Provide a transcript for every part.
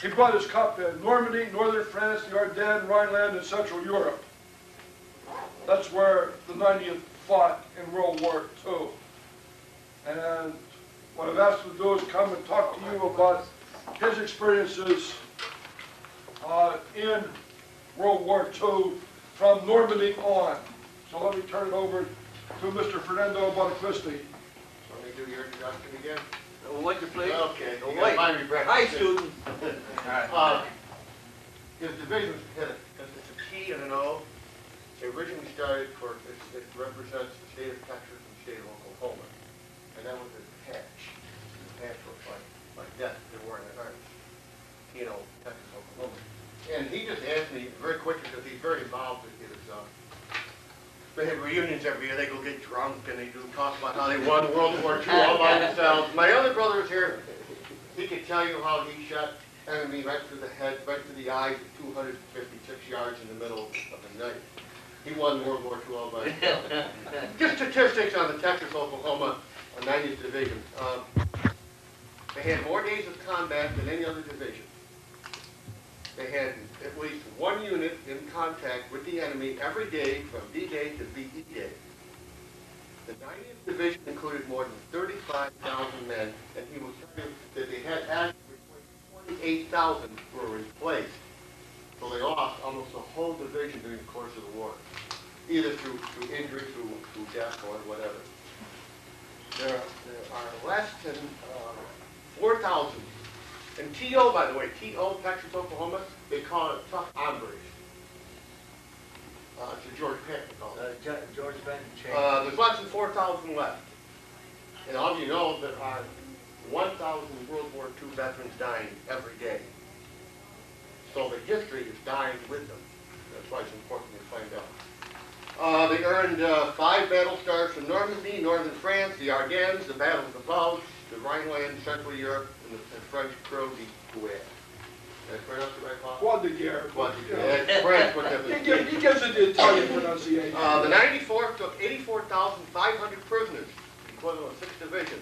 He brought his cup in Normandy, northern France, the Ardennes, Rhineland, and Central Europe. That's where the 90th fought in World War II. And what I've asked him to do is come and talk to you about his experiences in World War II from Normandy on. So let me turn it over to Mr. Fernando Bonacquisti. Let me do your introduction again. Would you please? Okay. Oh, You wait. gotta find me back. Hi, student. His division had it's a T and an O. They originally started for, it represents the state of Texas and the state of Oklahoma. And that was his patch. His patch looks like that. They're wearing an arms. You know, Texas, Oklahoma. And he just asked me very quickly, because he's very involved in his, they have reunions every year. They go get drunk and they do talk about how they won World War II all by themselves. My other brother is here. He could tell you how he shot enemy right through the head, right through the eyes, at 256 yards in the middle of the night. He won World War II all by himself. Just statistics on the Texas, Oklahoma 90th Division. They had more days of combat than any other division. They had at least one unit in contact with the enemy every day from D-Day to VE Day. The 90th Division included more than 35,000 men, and he was telling that they had actually 28,000 were replaced. So they lost almost the whole division during the course of the war, either through injury, through death, or whatever. There are less than 4,000. And TO, by the way, TO, Texas, Oklahoma, they call it tough hombres. It's a George Patton call it. George Patton. There's less than 4,000 left. And all of you know there are 1,000 World War II veterans dying every day. So the history is dying with them. That's why it's important to find out. They earned 5 battle stars from Normandy, northern France, the Ardennes, the Battle of the Bulge, the Rhineland, Central Europe, and the French Croix de Guerre. Did I pronounce it right, Paul? Croix de Guerre. Croix de Guerre. That's French, whatever. He gives it the Italian pronunciation. The 94th took 84,500 prisoners, equivalent of 6 divisions.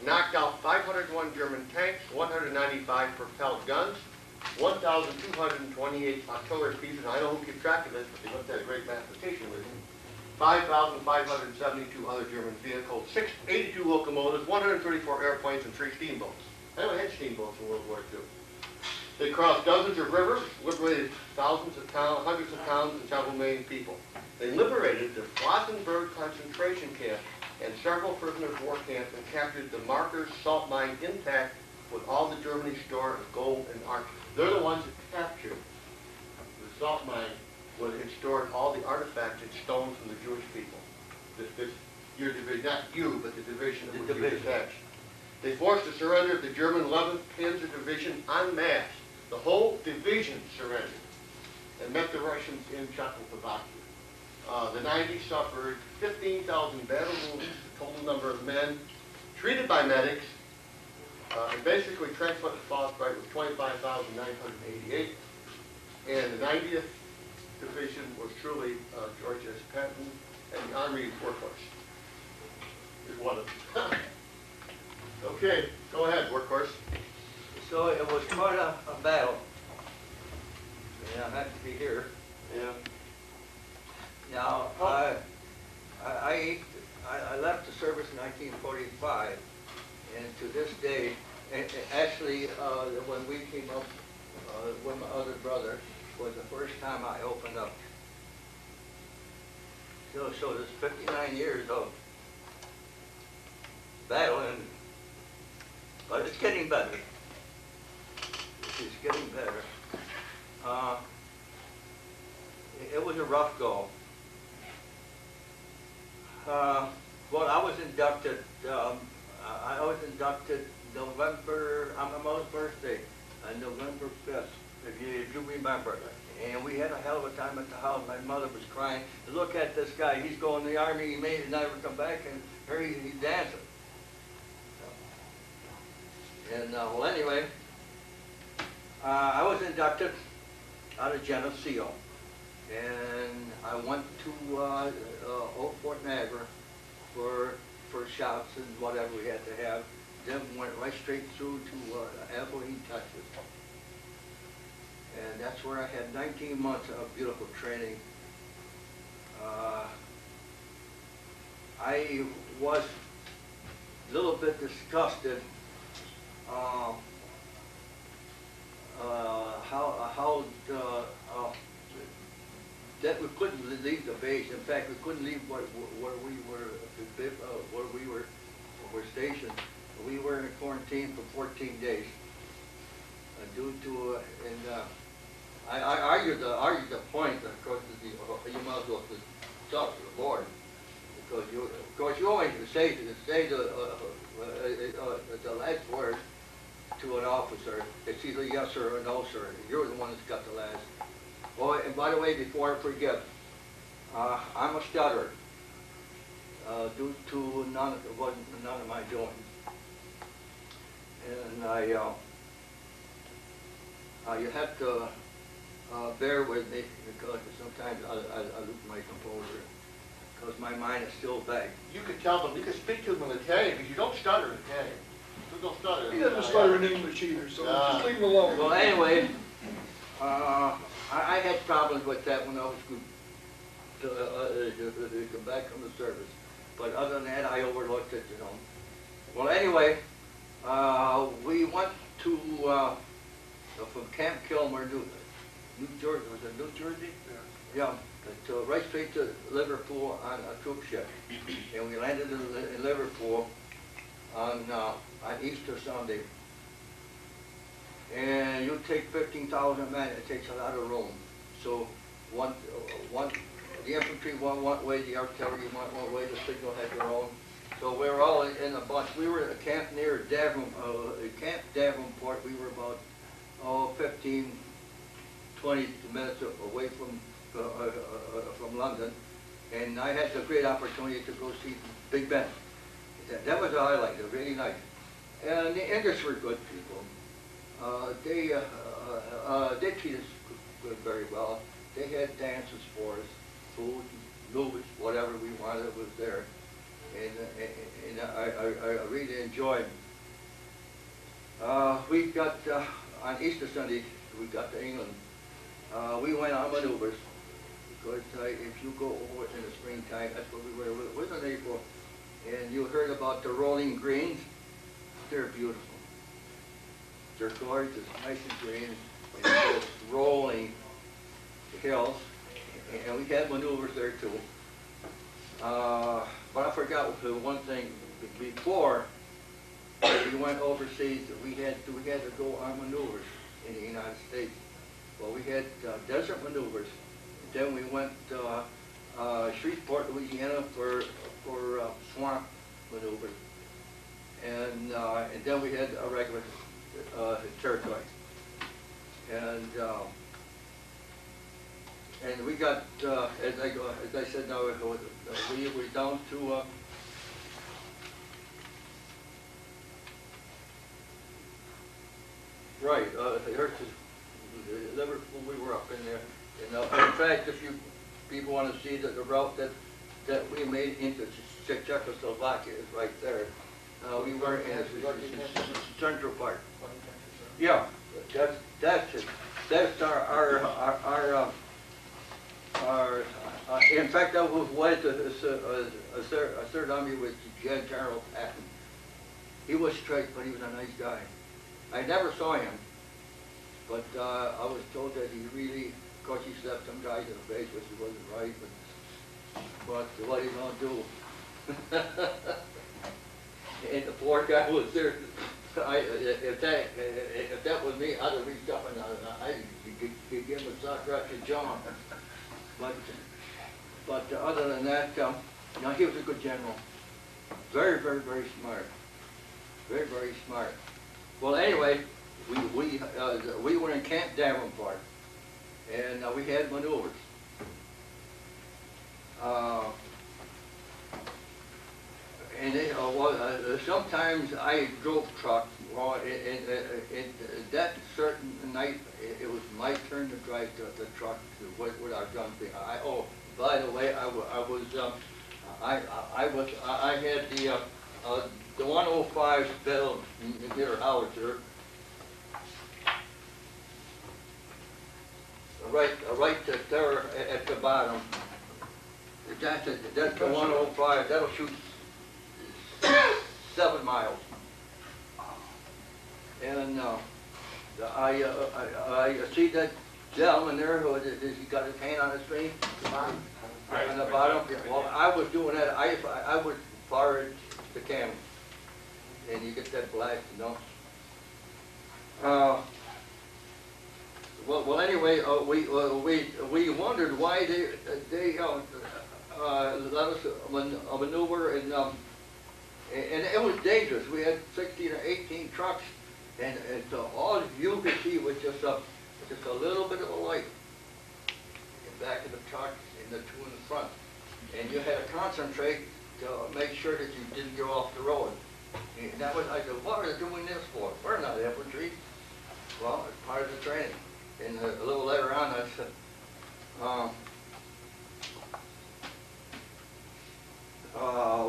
Knocked out 501 German tanks, 195 propelled guns, 1,228 artillery pieces. I don't know who keep track of this, but they looked at a great mathematician with me. 5,572 other German vehicles, 82 locomotives, 134 airplanes, and 3 steamboats. They only had steamboats in World War II. They crossed dozens of rivers, liberated thousands of towns, hundreds of towns, and several million people. They liberated the Flossenburg concentration camp and several prisoners of war camps and captured the Markers salt mine intact with all the Germany store of gold and art. They're the ones that captured the salt mine where they had stored all the artifacts and stones from the Jewish people. Your division, not you, but the division that was attached. They forced the surrender of the German 11th Panzer Division en masse. The whole division surrendered and met the Russians in Czechoslovakia. The 90s suffered 15,000 battle wounds, the total number of men treated by medics, and basically transplanted to phosphite was 25,988. And the 90th Division was truly George S. Patton, and the Army Workhorse is one of them. Okay, go ahead, Workhorse. So it was quite a battle. Yeah, I have to be here. Yeah. Now, I left the service in 1945, and to this day, actually, when we came up with my other brother, was the first time I opened up. So there's 59 years of battling, but it's getting better. It's getting better. It was a rough go. Well, I was inducted November, on my mother's birthday, on November 5th, if you remember. And we had a hell of a time at the house. My mother was crying. Look at this guy. He's going to the Army. He may never come back, and here he's dancing. And well, anyway, I was inducted out of Genesee, and I went to Old Fort Niagara for shots and whatever we had to have. Then went right straight through to Abilene, Texas. And that's where I had 19 months of beautiful training. I was a little bit disgusted how that we couldn't leave the base. In fact, we couldn't leave where we were stationed. We were in quarantine for 14 days due to I argued the point. Of course, you might as well talk to the board, because of course you only say the last word to an officer. It's either yes sir or no sir. You're the one that's got the last. Oh, and by the way, before I forget, I'm a stutterer due to none of my doing, and you have to bear with me, because sometimes I lose my composure, because my mind is still vague. You could tell them, you could speak to them in Italian, because you don't stutter in Italian. You don't stutter. He doesn't stutter in English either, so just leave him alone. Well, anyway, I had problems with that when I was to come back from the service. But other than that, I overlooked it, you know. Well, anyway, we went to, from Camp Kilmer, New Jersey, was it New Jersey? Yeah. Yeah, right straight to Liverpool on a troop ship. And we landed in Liverpool on Easter Sunday. And you take 15,000 men, it takes a lot of room. So the infantry went one way, the artillery went one way, the signal had their own. So we were all in a bunch. We were at a camp near Camp Davenport. We were about 15, 20 minutes away from London. And I had the great opportunity to go see Big Ben. That was a highlight, it was really nice. And the English were good people. They treated us very well. They had dances for us, food, movies, whatever we wanted was there. And I really enjoyed. We got, on Easter Sunday, we got to England. We went on maneuvers, because if you go over in the springtime, that's what we were. It was in April, and you heard about the rolling greens. They're beautiful. They're gorgeous, nice and green, and just rolling hills. And we had maneuvers there too. But I forgot one thing. Before we went overseas, we had to go on maneuvers in the United States. Well, we had desert maneuvers. Then we went to Shreveport, Louisiana for swamp maneuvers. And then we had a regular territory. And we got, as I said now, we were down to right, Liverpool, we were up in there. And, in fact, if you people want to see the route that we made into Czechoslovakia is right there. We were in Central Park. Yeah, that's it. That's our in fact, I was with a third army with General Patton. He was strict, but he was a nice guy. I never saw him, but I was told that he really, of course, he slapped some guys in the face, which wasn't right, but what are you gonna do? And the poor guy was there. If that was me, I'd have reached up and I'd give him a sock right to John. But other than that, he was a good general. Very, very, very smart. Very, very smart. Well, anyway, we were in Camp Davenport, and we had maneuvers. And sometimes I drove trucks. Well, in that certain night, it was my turn to drive the truck with our gun thing. Oh, by the way, I had the 105 Bell meter howitzer, right there at the bottom. That's the 105. That'll shoot 7 miles. And I see that gentleman there who he got his hand on his face. On the bottom. Well, I was doing that. I would fire the cannon, and you get that blast, you know. Well, anyway, we wondered why they let us maneuver, and it was dangerous. We had 16 or 18 trucks, and so all you could see was just a little bit of a light in the back of the truck and the two in the front, and you had to concentrate to make sure that you didn't go off the road. And that was, I said, what are they doing this for? We're not infantry. Well, it's part of the training. And a little later on, I said,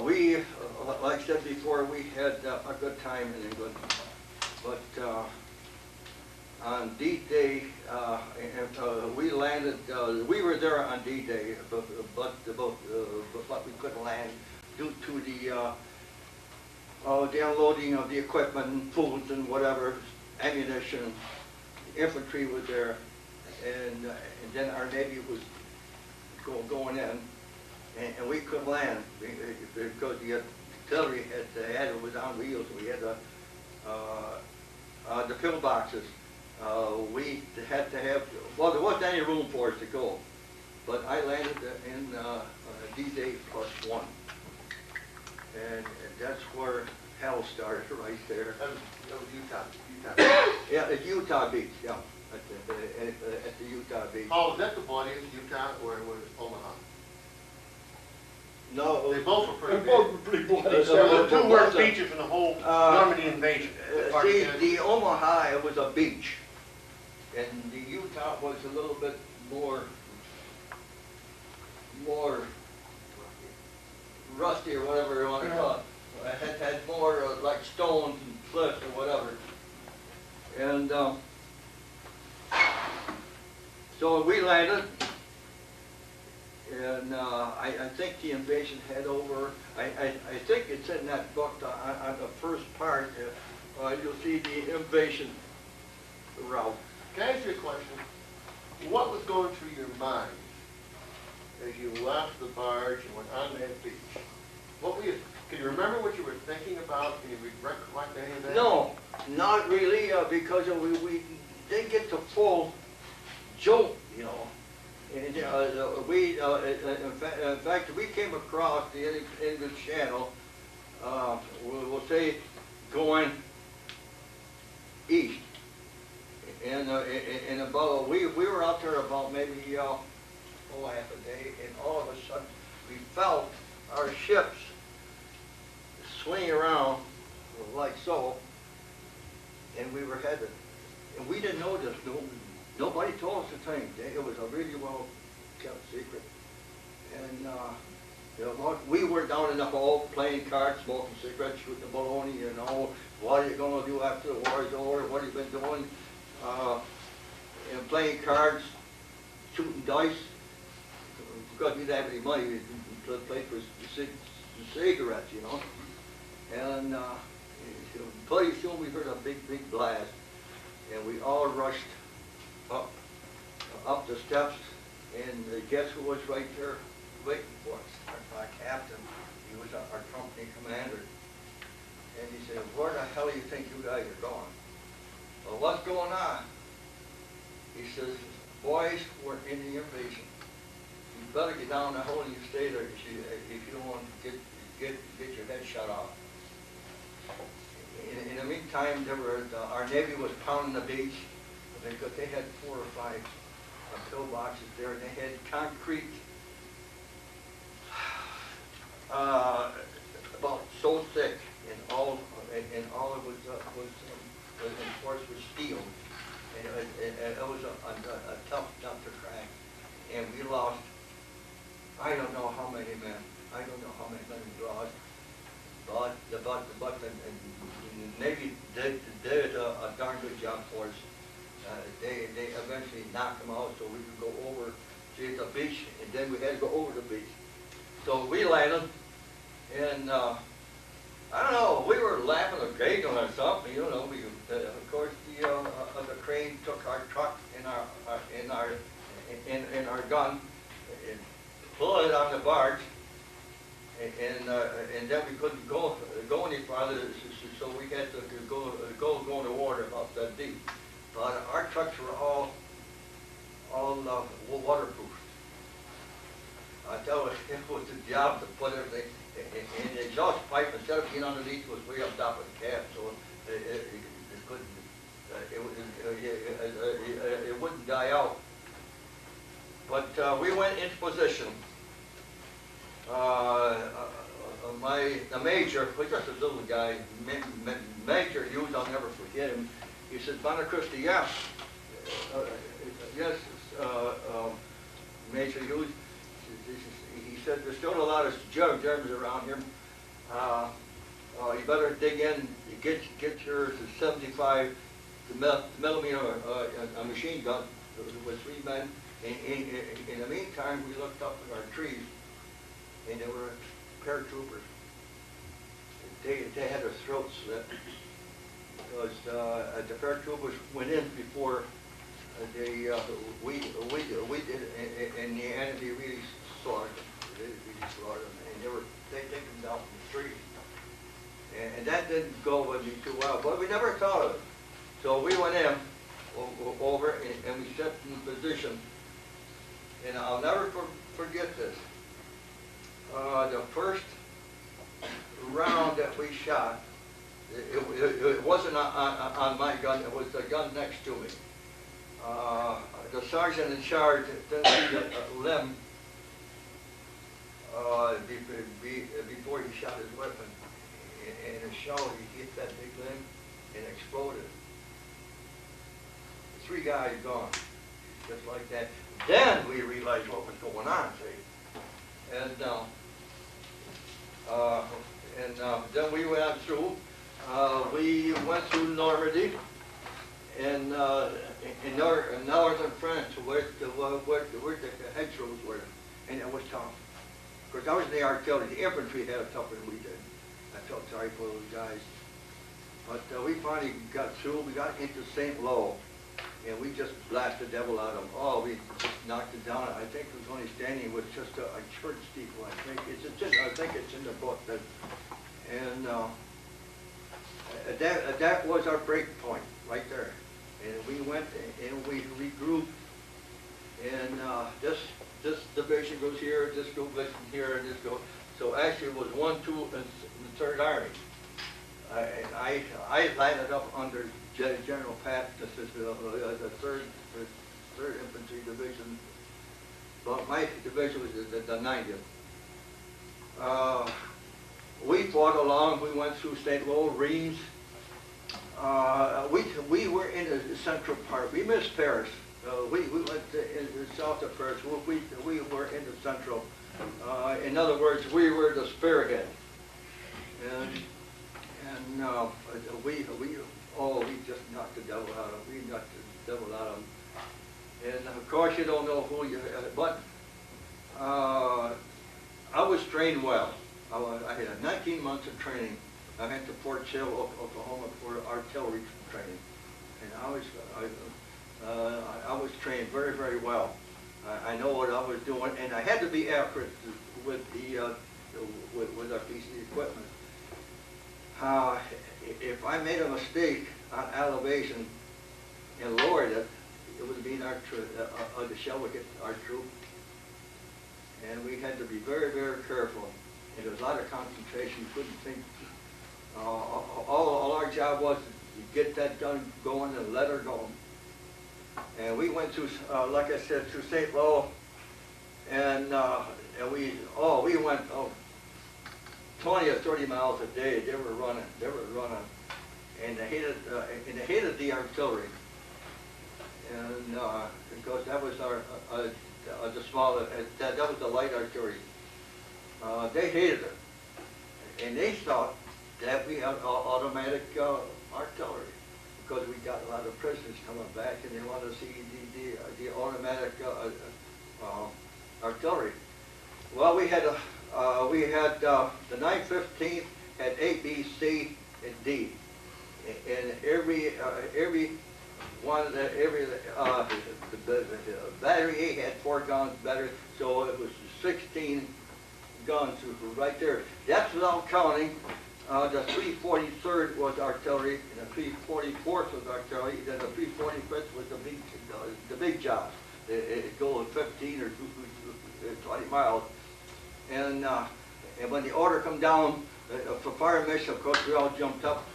we, like I said before, we had a good time in England. But on D-Day, we landed, we were there on D-Day, but we couldn't land due to the unloading of the equipment, foods and whatever, ammunition. Infantry was there, and then our Navy was going in, and we couldn't land because the artillery it was on wheels. We had the pillboxes. We had to have, well, there wasn't any room for us to go, but I landed in D-Day +1, and that's where hell started right there. That was Utah. Yeah, it's Utah Beach, yeah, at the Utah Beach. Oh, was that the bloodiest, Utah, or was it Omaha? No. They both were pretty They're big. both pretty bloody. They were the two worst beaches in the whole Normandy invasion. See, the Omaha, it was a beach, and the Utah was a little bit more rusty or whatever you want to call it. It had more like stones and cliffs or whatever. And so we landed, and I think the invasion had over, I think it's in that book on the first part, you'll see the invasion route. Can I ask you a question? What was going through your mind as you left the barge and went on that beach? What were you, can you remember what you were thinking about? Can you recollect any of that? No, not really, because we didn't get the full jolt, you know. And in fact, we came across the English Channel, we'll say, going east. And about, we were out there about maybe half a day, and all of a sudden we felt our ships swing around like so, and we were headed. And we didn't know this. Nobody told us a thing. It was a really well kept secret. And you know, we were down in the hall playing cards, smoking cigarettes, shooting the baloney. You know, what are you going to do after the war is over? What have you been doing? And playing cards, shooting dice. Because we didn't have any money, we played for cigarettes, you know. And pretty soon we heard a big blast, and we all rushed up the steps, and guess who was right there waiting for us? Our captain. He was our company commander. And he said, where the hell do you think you guys are going? Well, what's going on? He says, boys, we're in the invasion. You better get down the hole and you stay there if you don't want to get your head shut off. In the meantime, our Navy was pounding the beach because they had 4 or 5 pillboxes there, and they had concrete about so thick, and all it was enforced with steel, and it was a tough nut to crack, and we lost. I don't know how many men. I don't know how many men we lost. But the Navy did a darn good job for us. they eventually knocked them out so we could go over to the beach, and then we had to go over the beach. So we landed, and I don't know, we were laughing or giggling or something, you know. We, of course, the crane took our truck and our gun and pulled it on the barge, and then we couldn't go any farther, so we had to go in the water about that deep. But our trucks were all waterproof. I tell you, it was a job to put everything, and the exhaust pipe, instead of being underneath, was way up top of the cab, so it couldn't, it wouldn't die out. But we went into position. The major, was just a little guy, Major Hughes, I'll never forget him. He said, Bonacquisti, yeah, yes, Major Hughes. He said, there's still a lot of Germans around here. You better dig in, get your 75 millimeter machine gun with 3 men. In the meantime, we looked up at our trees, and there were paratroopers. They had their throats slit because the paratroopers went in before we did, and the enemy really slaughtered them. They really slaughtered them, and they take them down from the trees. And that didn't go with me too well, but we never thought of it. So we went in over and we set in position. And I'll never forget this. The first round that we shot, it wasn't on my gun, it was the gun next to me. The sergeant in charge didn't see the limb before he shot his weapon. And a shell, he hit that big limb and exploded. 3 guys gone, just like that. Then we realized what was going on, see. And then we went through. We went through Normandy, and in northern France, where the hedgerows were, and it was tough. Of course, I was in the artillery. The infantry had it tougher than we did. I felt sorry for those guys. But we finally got through. We got into St. Lo, and we just blasted the devil out of them. Oh, we just knocked it down. I think it was only standing with just a church steeple. I think it's in the book. And that was our break point right there. And we went and we regrouped. And this division goes here, this goes here, and this goes. So actually, it was 1, 2, and the 3rd Army. And I landed up under General Pat. This is the 3rd Infantry Division. But my division was the 90th. We fought along. We went through St. Lo, Reims. We were in the central part. We missed Paris. We went in the south of Paris. We were in the central. In other words, we were the spearhead. And we just knocked the devil out of them. We knocked the devil out of them. And of course, you don't know who you. But I was trained well. I had 19 months of training. I went to Fort Sill, Oklahoma, for artillery training, and I was trained very, very well. I know what I was doing, and I had to be accurate with our piece of equipment. If I made a mistake on elevation and lowered it, it would mean the shell would hit our troop. And we had to be very, very careful. And there was a lot of concentration. You couldn't think. All our job was to get that gun going and let her go. And we went through, like I said, through St. Lo, and we went 20 or 30 miles a day. They were running, and they hated the artillery. And because that was the small, that was the light artillery. They hated it, and they thought that we had automatic artillery. because we got a lot of prisoners coming back, and they want to see the automatic artillery. Well, we had the 915th had A, B, C, and D, and every one the battery A had 4 guns battery, so it was 16 guns right there. That's without counting the 343rd was artillery, and the 344th was artillery, then the 345th was the big jobs. It goes 15 or 20 miles. And when the order come down for fire mission, of course, we all jumped up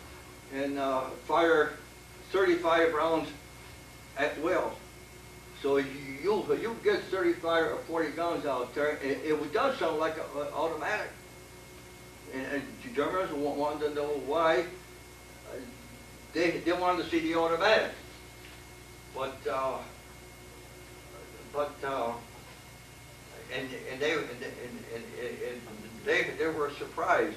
and fire 35 rounds at will. So you get 35 or 40 guns out there, and it does sound like an automatic. And the Germans wanted to know why. They wanted to see the automatic, but they were surprised.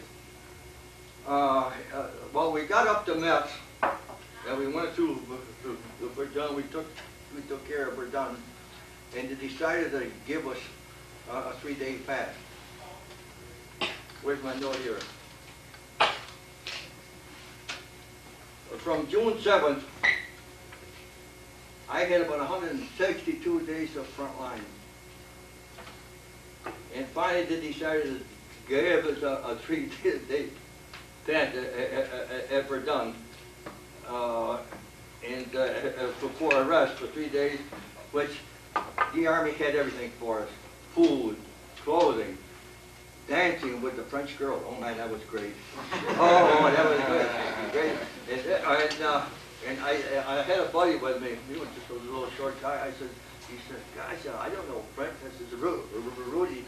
Well, we got up to Metz, and we went to Verdun. We took care of Verdun, and they decided to give us a 3-day fast. Where's my note here? From June 7th, I had about 162 days of front line. And finally they decided to give us a 3-day fast at Verdun. For a rest for 3 days, which the Army had everything for us. Food, clothing, dancing with the French girl. Oh man, that was great. Oh, that was good. Great. And I had a buddy with me. He was just a little short guy. He said, guys, I don't know French. I said, Rudy. He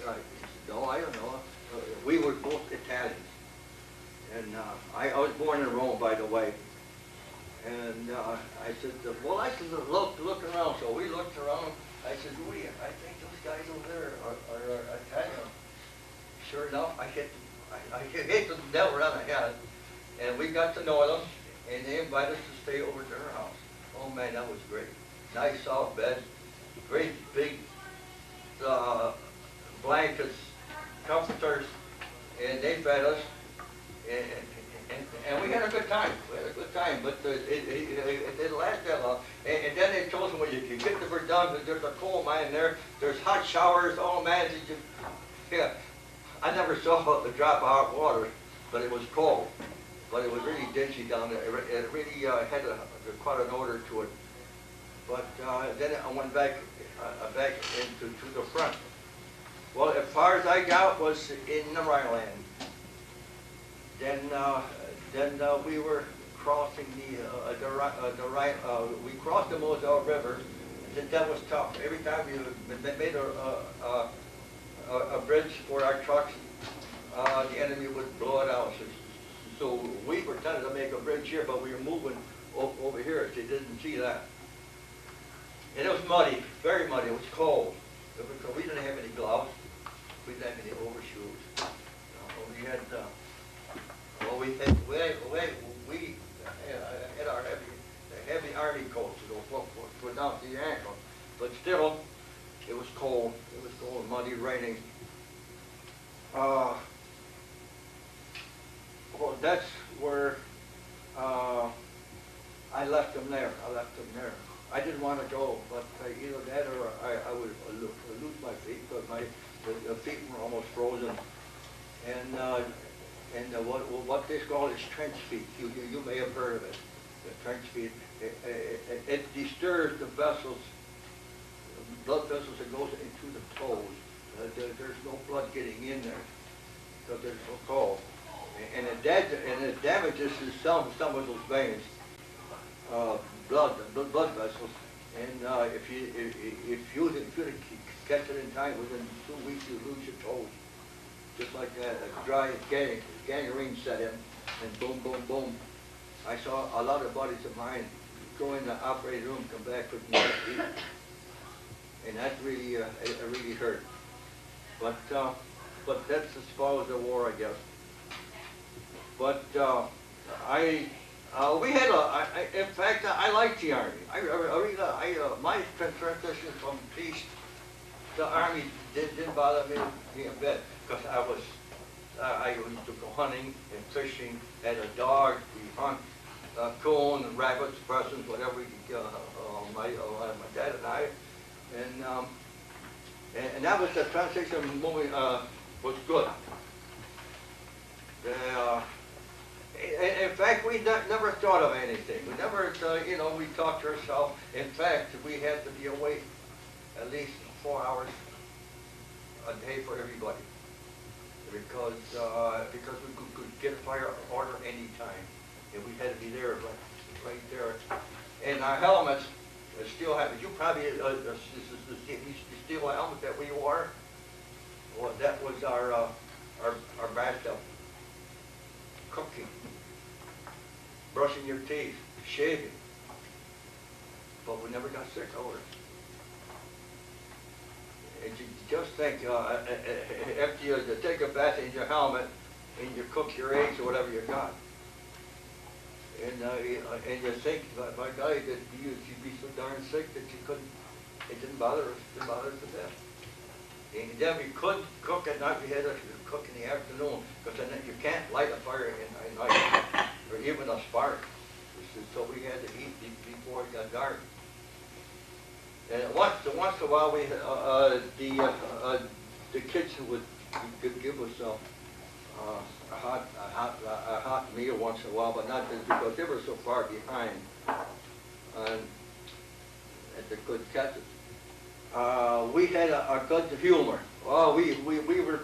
said, no, I don't know. We were both Italians. And I was born in Rome, by the way. And I said, well, I said, look around. So we looked around. I said, Rudy, I think those guys over there are Italian. Sure enough, I hit the devil around the head. And we got to know them, and they invited us to stay over at their house. Oh man, that was great. Nice soft bed, great big blankets, comforters, and they fed us. And we had a good time. But it didn't last that long. And then they told us, when you get to Verdun, there's a coal mine there. There's hot showers. Oh man, yeah. I never saw a drop of hot water, but it was cold. But it was really dingy down there. It really had quite an odor to it. But then I went back into the front. Well, as far as I got was in the Rhineland. Then we were crossing the Rhine. We crossed the Moselle River. That was tough. Every time we made a bridge for our trucks, the enemy would blow it out. So we pretended to make a bridge here, but we were moving over here. They didn't see that. And it was muddy, very muddy. It was cold. We didn't have any gloves. We didn't have any overshoes. We had our heavy army coats, for down to the ankle. But still, it was cold. It was cold, muddy, raining. Well, that's where I left them there. I didn't want to go, but either that or I would lose my feet, because the feet were almost frozen. And what they call is trench feet. You may have heard of it. The trench feet. It disturbs the vessels, blood vessels that goes into the toes. There's no blood getting in there because they're so cold. And it damages some of those veins, blood vessels. And if you catch it in time, within 2 weeks you lose your toes. Just like that, a dry gangrene set in, and boom, boom, boom. I saw a lot of buddies of mine go in the operating room, come back with no feet, and that really, it really hurt. But that's as far as the war, I guess. But I We had in fact, I liked the Army. My transition from peace to Army didn't bother me a bit, because I used to go hunting and fishing, had a dog, we hunt coon, rabbits, pheasants, whatever, my dad and I, and that was the transition moving, was good. In fact, we never thought of anything. We never, we talked to ourselves. In fact, we had to be awake at least 4 hours a day for everybody, because we could get a fire order anytime, and we had to be there, right there. And our helmets still have. You probably the steel helmet that we wore. Well, that was our badge of cooking, brushing your teeth, shaving. But we never got sick over it. And you just think, after you take a bath in your helmet and you cook your eggs or whatever you got, and you think, my God, that you'd be so darn sick that you couldn't. It didn't bother us to death. And then we couldn't cook at night. We had to cook in the afternoon, because then you can't light a fire at night, or even a spark. So we had to eat before it got dark. And once in a while, we the kids would give us a hot meal once in a while, but not because they were so far behind, and they couldn't catch it. We had a good humor. Oh, we were,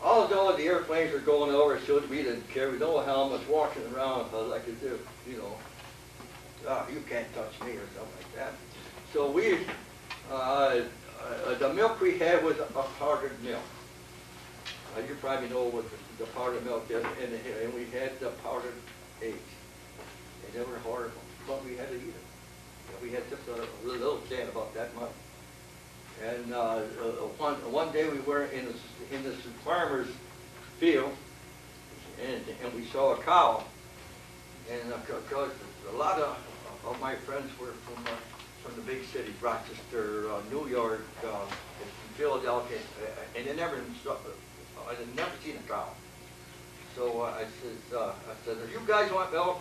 although the airplanes were going over, so we didn't care. We no helmets, walking around like as if, you can't touch me or something like that. So we, the milk we had was a powdered milk. You probably know what the powdered milk is, and we had the powdered eggs. And they were horrible, but we had to eat it. We had just a little can about that much. And one day we were in this farmer's field, and we saw a cow. And because a lot of my friends were from the big cities, Rochester, New York, Philadelphia, and I'd never seen a cow. So I said, if you guys want milk,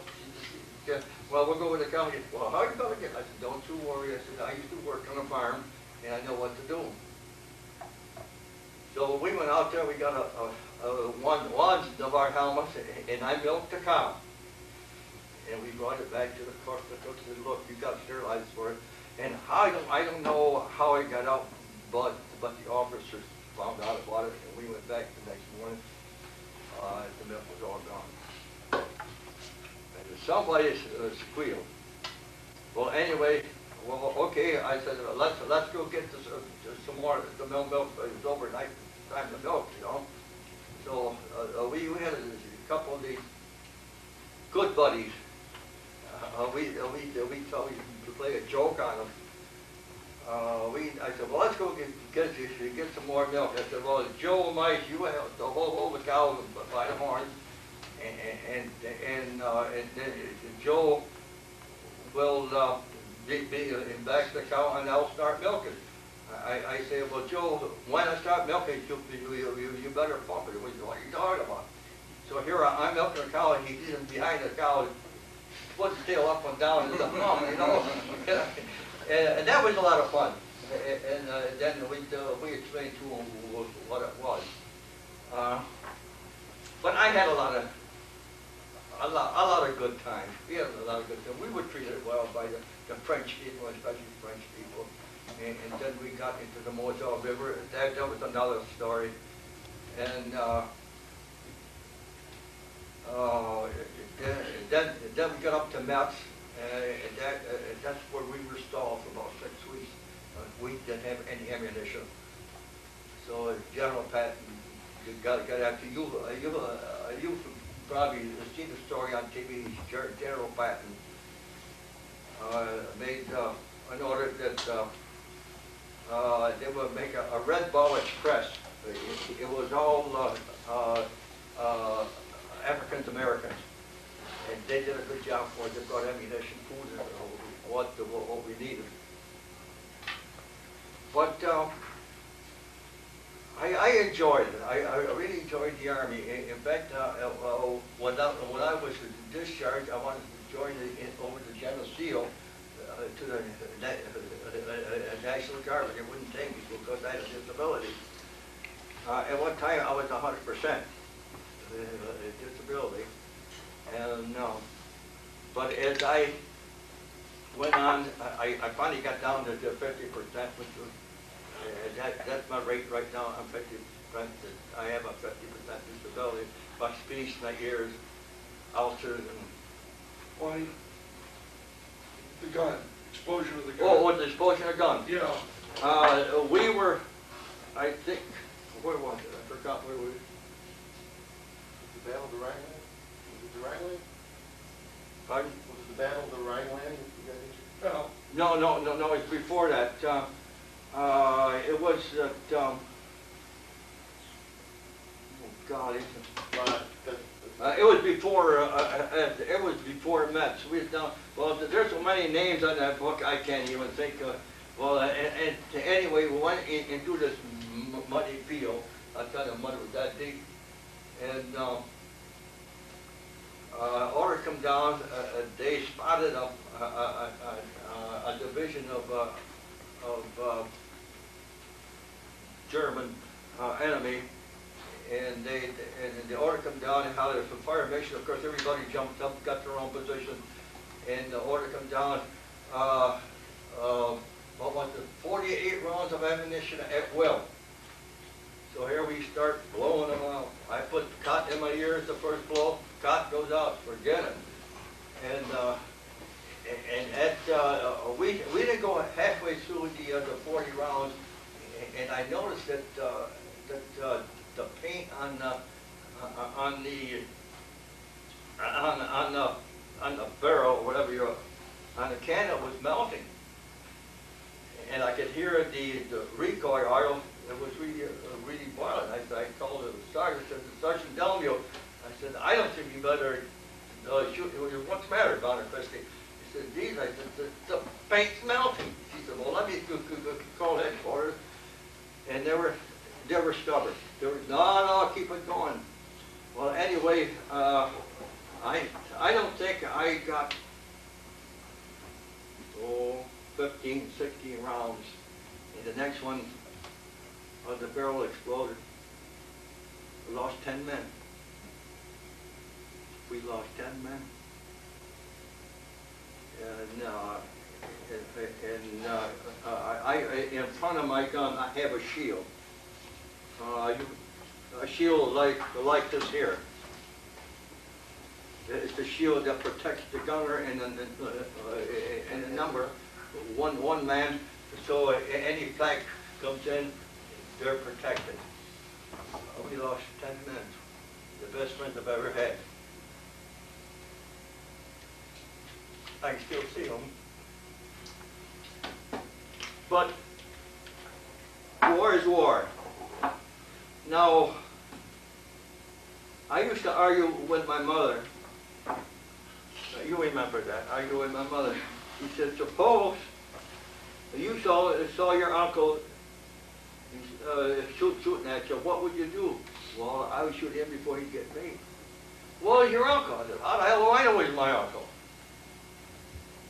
well, we'll go with the cow. Well, how are you going to get it? I said, don't you worry. I said, I used to work on a farm, and I know what to do. So we went out there. We got one of our helmets, and I milked the cow. And we brought it back to the cook. The cook said, look, you got sterilized for it. And I don't know how it got out, but the officers found out about it, and we went back the next morning. The milk was all gone. And somebody squealed. Well, anyway, okay, I said, let's go get some more. The milk is overnight time to milk, So we had a couple of these good buddies. We play a joke on them. I said, well, let's go get some more milk. I said, well, Joe and Mike, you have to hold the cow by the horns, and then Joe will be in back of the cow, and I'll start milking. I say, well, Joe, when I start milking, you better pump it. What are you talking about? So here I'm milking a cow, and he's behind the cow, put his tail up and down in the pump, And that was a lot of fun. And then we explained to him what it was. But I had a lot of good times. We had a lot of good times. We were treated well by the French people, especially French people. And then we got into the Moselle River. That was another story. And then we got up to Metz. That's where we were stalled for about 6 weeks. We didn't have any ammunition. So General Patton, you got after you probably seen the story on TV. General Patton made an order that they would make a Red Ball Express. It was all African Americans. And they did a good job for us. They brought ammunition, food, and what we needed. But I enjoyed it. I really enjoyed the Army. In fact, when I was discharged, I wanted to join over to Genesee to the National Guard, but they wouldn't take me because I had a disability. At one time, I was 100% disability, and but as I went on, I finally got down to 50%, which was that's my rate right now. I'm 50%. I have a 50% disability. My speech, my ears, ulcers, and Why? The gun. Explosion of the gun. oh, the explosion of gun. Yeah. We were, I think, where was it? I forgot where we. The Battle of the Rhineland? Was it the Rhineland? Pardon? Was it the Battle of the Rhineland? Well, No, it's before that. It was that, oh God, it was before Metz. We was down, well, there's so many names on that book, I can't even think of. Well, and anyway, we went into this muddy field. I tell you, the mud was that deep. And order come down, they spotted a division of German enemy, and the order come down and how there's a fire mission. Of course, everybody jumped up, got their own position, and the order come down. What was it? 48 rounds of ammunition at will. So here we start blowing them out. I put cotton in my ears the first blow. Cotton goes out. Forget it. And we didn't go halfway through the 40 rounds, and I noticed that the paint on the barrel, or whatever on the cannon was melting, and I could hear the recoil oil. It was really boiling. I called the sergeant. I said, "Sergeant Delmio," I said, "I don't think you better shoot. What's the matter, Bonacquisti?" He said, "These," I said, the paint's melting." He said, "Well, let me call headquarters." And they were stubborn. They were, no, keep it going. Well, anyway, I don't think I got 15, 16 rounds. And the next one, the barrel exploded. We lost 10 men. We lost 10 men. In front of my gun, I have a shield. A shield like this here. It's the shield that protects the gunner and the number. One man, so any flak comes in, they're protected. We lost 10 men. The best friends I've ever had. I can still see them. But war is war. Now, I used to argue with my mother. You remember that, argue with my mother. She said, suppose you saw your uncle shooting at you, what would you do? Well, I would shoot him before he'd get me. Well, he's your uncle. I said, how the hell do I know he's my uncle?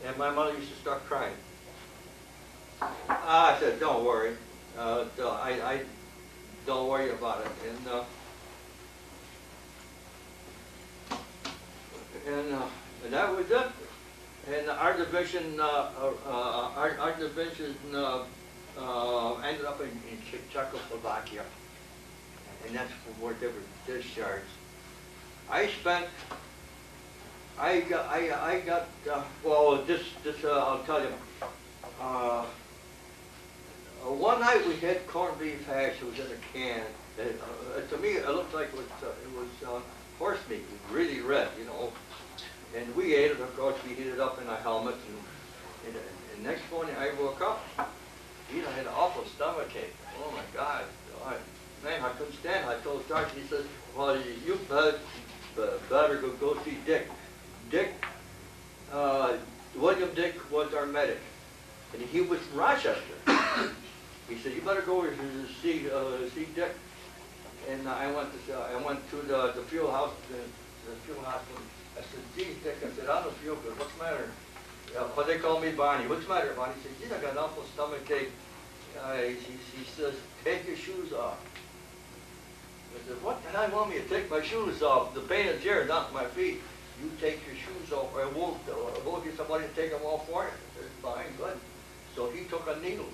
And my mother used to start crying. I said, don't worry. I don't worry about it. And that was it. And our division, ended up in Czechoslovakia, and that's where they were discharged. Well, this I'll tell you. One night we had corned beef hash. It was in a can. To me, it looked like it was horse meat. It was really red, you know. And we ate it. Of course, we heated it up in a helmet. And next morning, I woke up. I had an awful stomachache. Oh my God! Man, I couldn't stand it. I told the sergeant. He said, "Well, you better go see Dick." Dick, William Dick was our medic, and he was from Rochester. He said, "You better go see Dick." And I went to the field house, the field hospital. I said, "Geez, Dick," I said, "I don't feel good. What's the matter?" But they called me Bonnie. "What's the matter, Bonnie?" He said, "Geez, I got an awful stomach ache." He says, "Take your shoes off." I said, "What the hell you want me to take my shoes off? The pain is here, not my feet. You take your shoes off, or we'll get somebody to take them off for you." I said, "Fine, good." So he took a needle.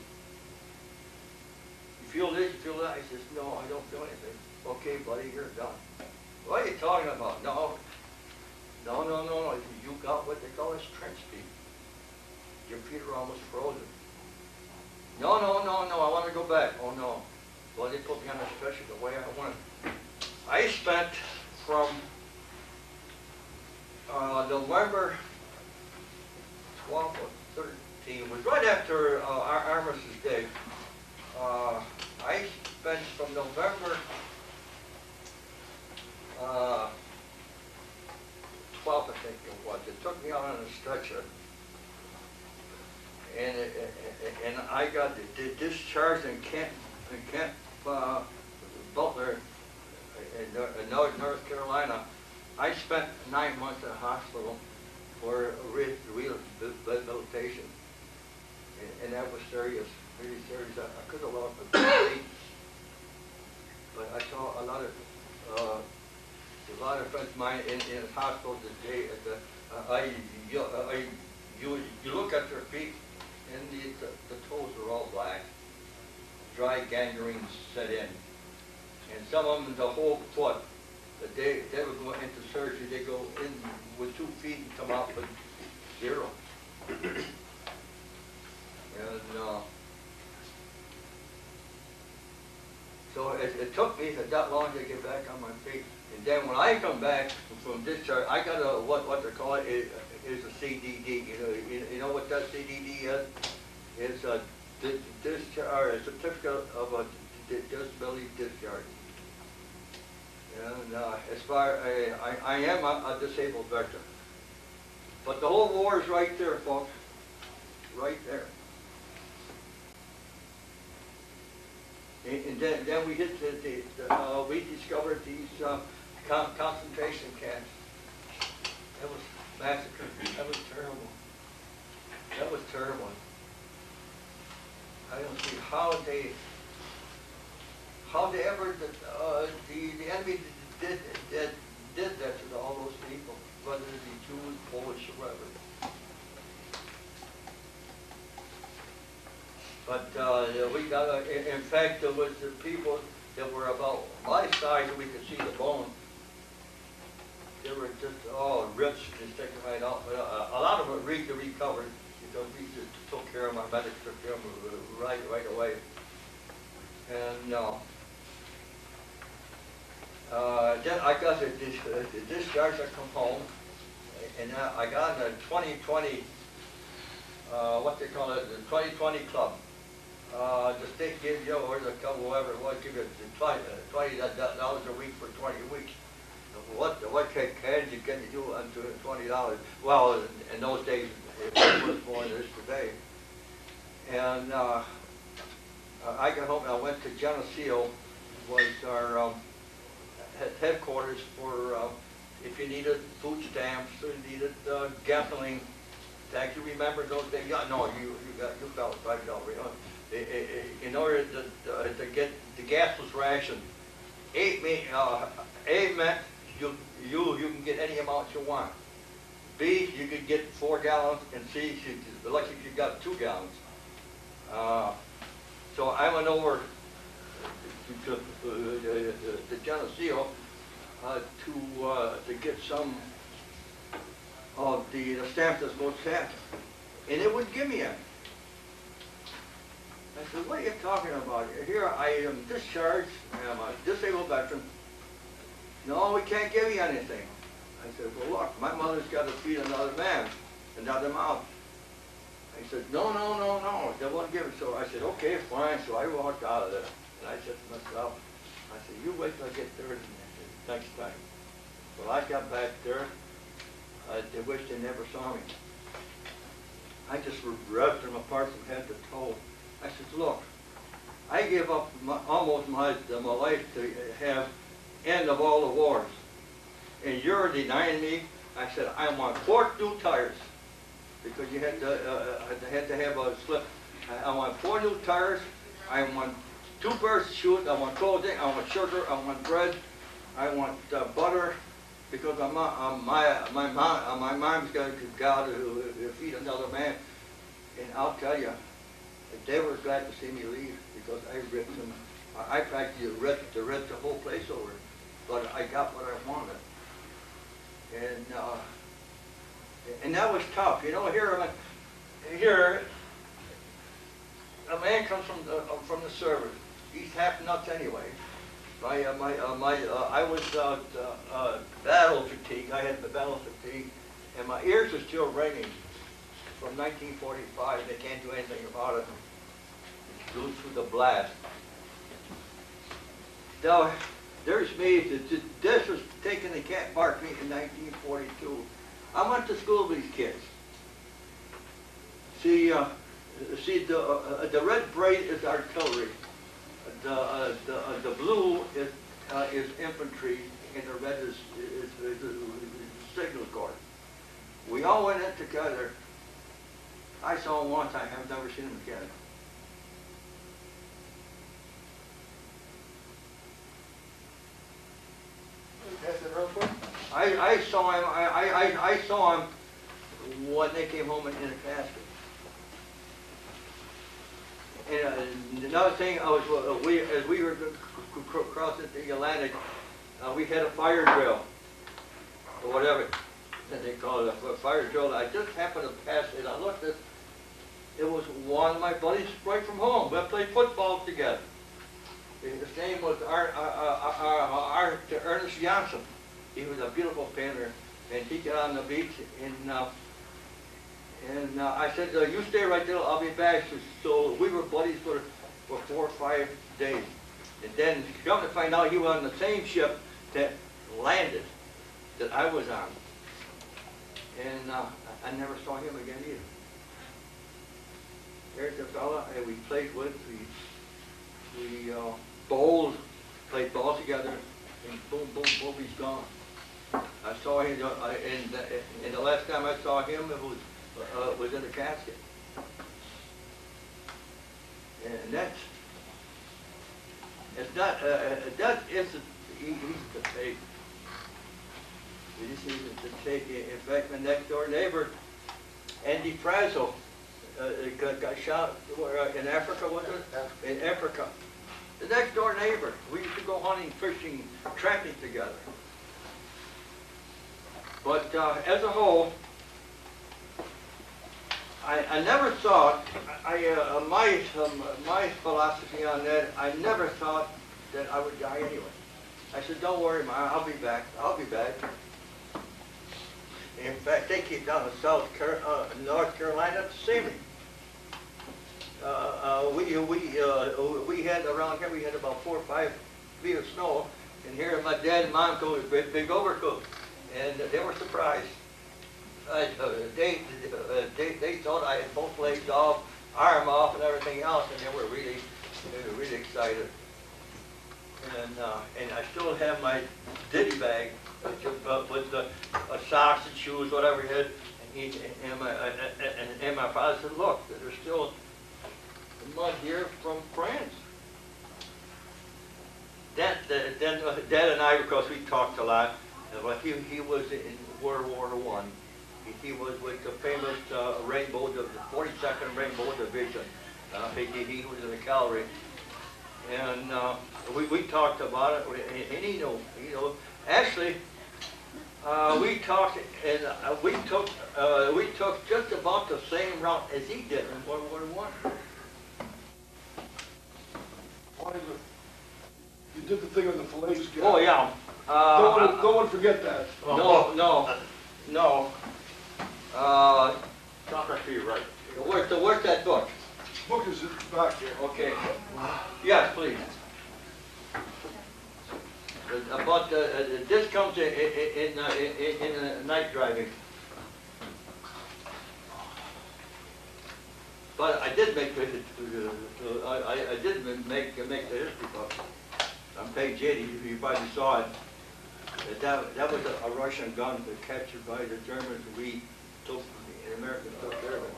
"You feel this, you feel that?" He says, "No, I don't feel anything." "Okay, buddy, you're done." "What are you talking about?" No. You got what they call as trench feet. Your feet are almost frozen." No, I want to go back." "Oh, no." Well, they put me on a stretcher the way I wanted. I spent from November 12th or 13th, was right after our Armistice Day. I spent from November 12th, I think it was. It took me out on a stretcher, and I got discharged in Camp Butler in North Carolina. I spent 9 months in the hospital for rehabilitation, and that was serious, really serious. I could have lost my feet, but I saw a lot of friends of mine in the hospital today. You look at their feet, and the toes are all black. Dry gangrene set in, and some of them the whole foot. They would go into surgery. They go in with 2 feet and come out with 0. And so it took me that long to get back on my feet. And then when I come back from discharge, I got a what they call it is a CDD. You know what that CDD is? It's a discharge, a certificate of a disability discharge. And as far I am a disabled veteran, but the whole war is right there, folks, right there. And then we hit we discovered these concentration camps. That was massacre. That was terrible. That was terrible. I don't see how they ever the enemy did that to all those people, whether it be Jews, Polish, or whatever. But we got in fact there was the people that were about my size that we could see the bone. They were just rips just sticking right out. But a lot of them recovered because we just took care of them. Our medics took care of them right away. And then I got the discharge. I come home, and I got a 2020, what they call it, the 2020 club. The state gives you, or the club, whoever it was, give you $20 a week for 20 weeks. What can you do unto $20? Well, in those days, it was worth more than it is today. And I got home and I went to Genesee, was our headquarters for if you needed food stamps or you needed gasoline. Tax. You remember those days? Yeah, no, you fellas probably don't remember. In order to get the gas was rationed. A meant you can get any amount you want. B, you could get 4 gallons, and C, like if you got 2 gallons. So I went over to Genesee to get some of the stamps that's most sent, and it wouldn't give me any. I said, "What are you talking about? Here I am discharged, I'm a disabled veteran. No, we can't give you anything." I said, "Well, look, my mother's got to feed another man, another mouth." I said, no, they won't give it. So I said, "Okay, fine." So I walked out of there, and I said to myself, I said, "You wait till I get there next time." Well, I got back there. they wish they never saw me. I just ripped them apart from head to toe. I said, look, I gave up almost my life to have end of all the wars. And you're denying me. I said, I want 4 new tires. Because you had to have a slip. I want 4 new tires. I want 2 pairs of shoes. I want clothing. I want sugar. I want bread. I want butter. Because my mom's got to feed another man. And I'll tell you, they were glad to see me leave because I ripped them. I practically ripped the whole place over. But I got what I wanted. And that was tough. You know, here a man comes from the service. He's half nuts anyway. I was battle fatigue. I had the battle fatigue, and my ears are still ringing from 1945. They can't do anything about it. It goes through the blast. Now, there's me. This was taking the Cat Park meet in 1942. I went to school with these kids. See, the red braid is artillery. The blue is infantry, and the red is signal corps. We all went in together. I saw him once. I have never seen him again. I saw him. I saw him when they came home in a casket. And another thing, as we were crossing the Atlantic, we had a fire drill, or whatever that they call it, a fire drill. I just happened to pass it. I looked at it was one of my buddies right from home. We played football together. His name was Ernest Johnson. He was a beautiful painter, and he got on the beach, and I said, you stay right there, I'll be back. So we were buddies for 4 or 5 days. And then come to find out he was on the same ship that landed, that I was on. And I never saw him again either. There's the fella we played with. We bowled, played ball together, and boom, boom, boom, he's gone. I saw him, and the last time I saw him, it was in a casket. And that isn't easy to take. It just isn't to take. In fact, my next door neighbor, Andy Frazzle, got shot in Africa, was it? In Africa. The next door neighbor. We used to go hunting, fishing, trapping together. But as a whole, I never thought, my philosophy on that, I never thought that I would die anyway. I said, don't worry, Ma, I'll be back. I'll be back. In fact, they came down to North Carolina to see me. We had around here, we had about 4 or 5 feet of snow, and here my dad and mom go with big overcoats, and they were surprised. They thought I had both legs off, arm off, and everything else, and they were really excited. And I still have my ditty bag with the socks and shoes, whatever he had. And my father said, look, there's still mud here from France. Dad and I, because we talked a lot, but he was in World War I. He was with the famous Rainbow, the 42nd Rainbow Division. He was in the cavalry. And we talked about it, and he knew. Actually, we talked, and we took just about the same route as he did in World War I. You did the thing on the fillets. Oh yeah. Don't want to forget that. No. Chocolate to your right. Where's that book? Book is back here. Okay. Yes, please. About this comes in night driving. But I did make the, I did make the history book. On page 80, you probably saw it. That was a Russian gun captured by the Germans. We took, the Americans took care of it.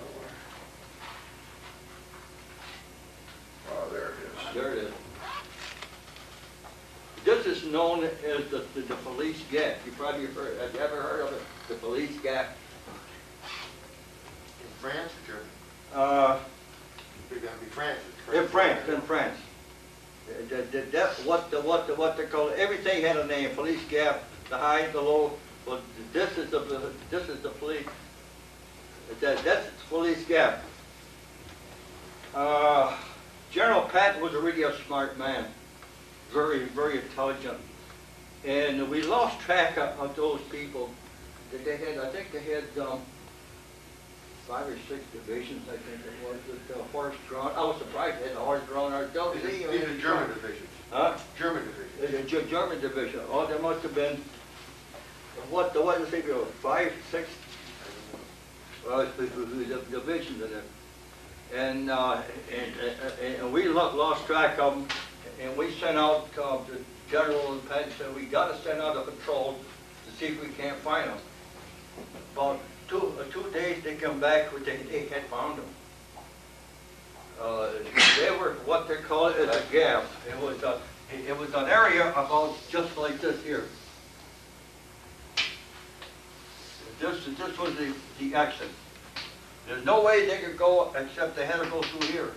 Oh, there it is. There it is. This is known as the police gap. You probably heard, have you ever heard of it? The police gap. In France or Germany? It's gotta be France. In France. What they call it, everything had a name. Police gap, the high, the low. But this is the police. That's the police gap. General Patton was really a smart man, very intelligent, and we lost track of those people. They had, I think they had 5 or 6 divisions, I think it was, with horse drawn. I was surprised they had a horse drawn. These are German divisions. Huh? German divisions. German division. Oh, there must have been, what did they go, 5, 6 divisions in there. And we lost track of them, and we sent out the general and Patton said, we got to send out a patrol to see if we can't find them. About 2 days they come back, they had found them. They were what they call it a gap. It was an area about just like this here. This was the exit. There's no way they could go except they had to go through here.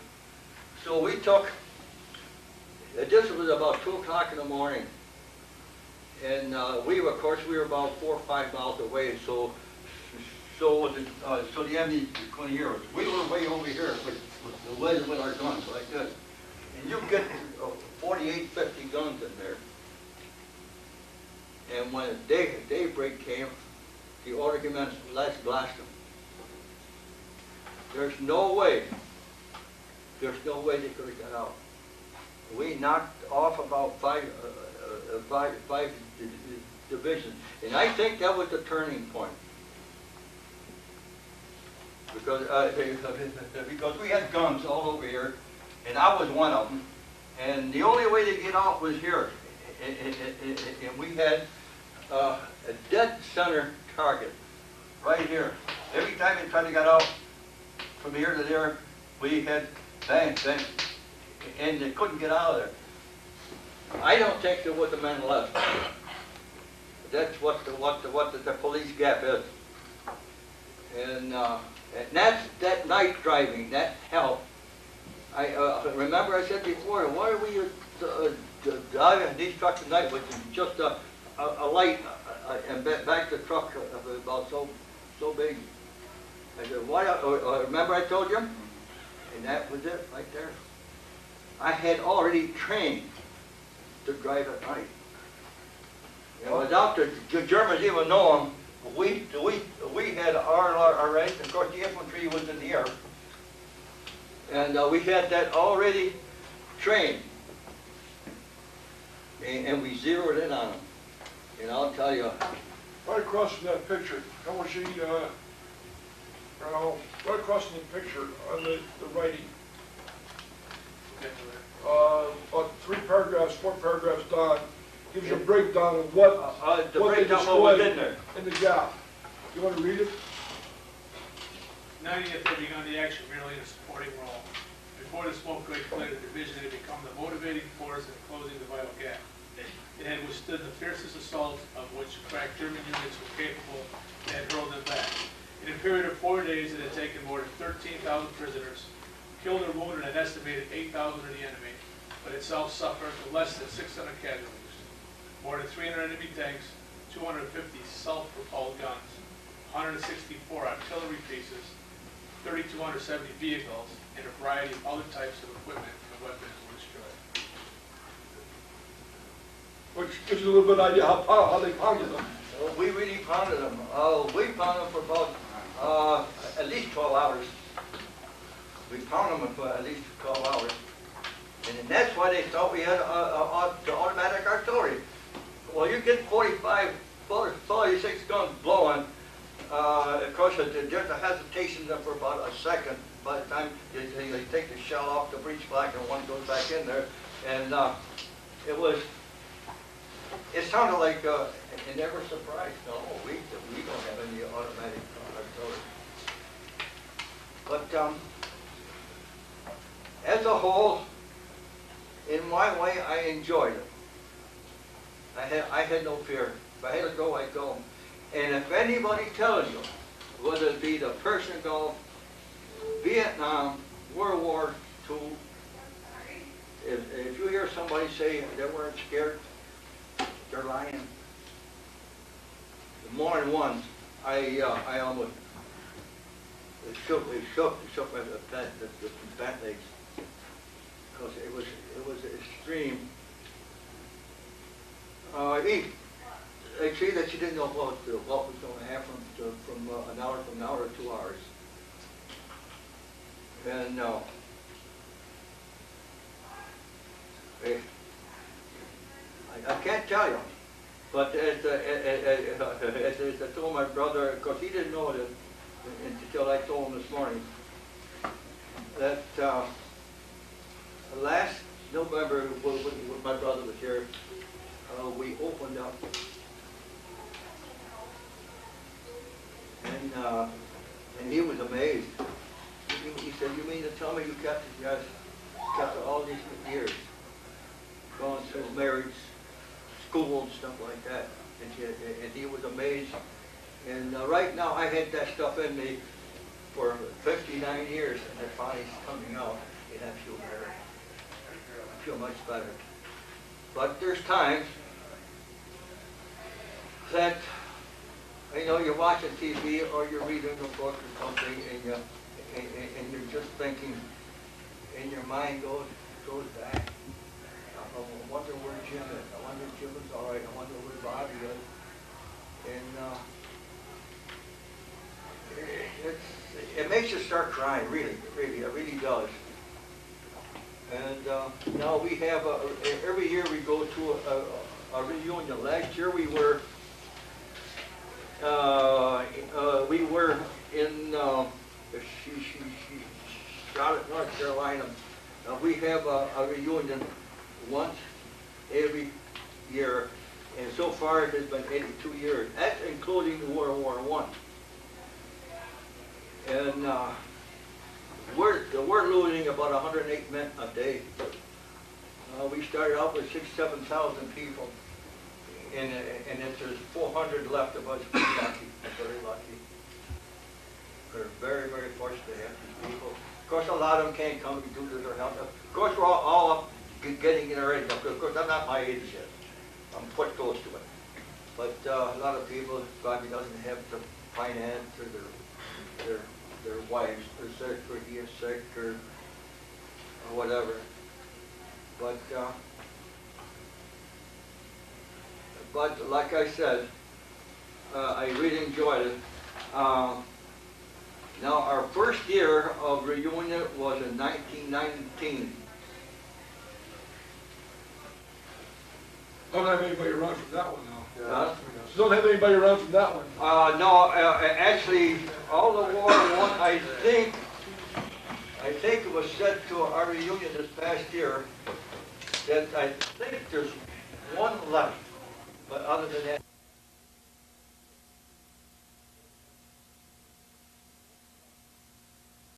So we took, this was about 2 o'clock in the morning. And of course, we were about 4 or 5 miles away, so the enemy couldn't hear us. We were way over here with our guns like this. And you get 48, 50 guns in there. And when daybreak came, the order commenced, let's blast them. There's no way they could have got out. We knocked off about 5 divisions, and I think that was the turning point. Because we had guns all over here, and I was one of them, and the only way to get out was here. And we had a dead center target right here. Every time they tried to get out from here to there, we had bang, bang, and they couldn't get out of there. I don't think there was a man left. That's what the police gap is. And that's that night driving, that hell. I remember I said before, why are we driving these trucks at night, which is just a light, and back the truck about so big. I said, why? Remember I told you? And that was it right there. I had already trained to drive at night. And without the Germans even knowing, we had our range. Of course, the infantry was in the air, and we had that already trained, and we zeroed in on them. And I'll tell you, Right across from that picture, I want you right across from the picture on the writing. About 3 paragraphs, 4 paragraphs down, gives you a breakdown of what they displayed in the gap. You want to read it? 90th had begun the action merely in a supporting role. Before the smoke could clear, the division had become the motivating force in closing the vital gap. It had withstood the fiercest assaults of which crack German units were capable and had hurled them back. In a period of 4 days, it had taken more than 13,000 prisoners, killed or wounded an estimated 8,000 of the enemy, but itself suffered less than 600 casualties. More than 300 enemy tanks, 250 self-propelled guns, 164 artillery pieces, 3,270 vehicles, and a variety of other types of equipment and weapons were destroyed. Which gives you a little bit of idea how they pounded them. we really pounded them. We pounded them for about at least 12 hours. We pounded them for at least 12 hours. And that's why they thought we had the automatic artillery. Well, you get 45, 46 guns blowing, Of course, there's a hesitation there for about a second. By the time they take the shell off the breech block and one goes back in there, and it sounded like it never surprised. No, we don't have any automatic artillery. But as a whole, in my way, I enjoyed it. I had no fear. If I had to go, I'd go. And if anybody tells you, whether it be the Persian Gulf, Vietnam, World War II, if you hear somebody say they weren't scared, they're lying. More than once, I almost shook my back legs, because it was extreme. They say that you didn't know what was going to happen from an hour to 2 hours. And I can't tell you, but as I told my brother, of course he didn't know it until I told him this morning, that last November when my brother was here, we opened up, and he was amazed. He said, "You mean to tell me you kept all these years, going through marriage, school, and stuff like that?" And he was amazed. And right now, I had that stuff in me for 59 years, and it finally coming out, and I feel better. I feel much better. But there's times that, you're watching TV or you're reading a book or something, and you're just thinking, and your mind goes back. I wonder where Jim is. I wonder if Jim is all right. I wonder where Bobby is. It makes you start crying, really, it really does. And now we have every year we go to a reunion. Last year we were in Charlotte, North Carolina. We have a reunion once every year, and so far it has been 82 years. That's including World War I. And we're losing about 108 men a day. We started out with 6,000 to 7,000 people, and if there's 400 left of us, we're lucky. We're very lucky. We're very, very fortunate to have these people. Of course, a lot of them can't come due to their health. Of course, we're all up getting in already. Of course, I'm not my age yet. I'm quite close to it. But a lot of people probably doesn't have the finance, or their wives are sick, or he is sick, or whatever. But like I said, I really enjoyed it. Now, our first year of reunion was in 1919. Don't have anybody around from that one now. Huh? Don't have anybody around from that one. No, actually, all the War I, I think it was said to our reunion this past year that I think there's one left, but other than that.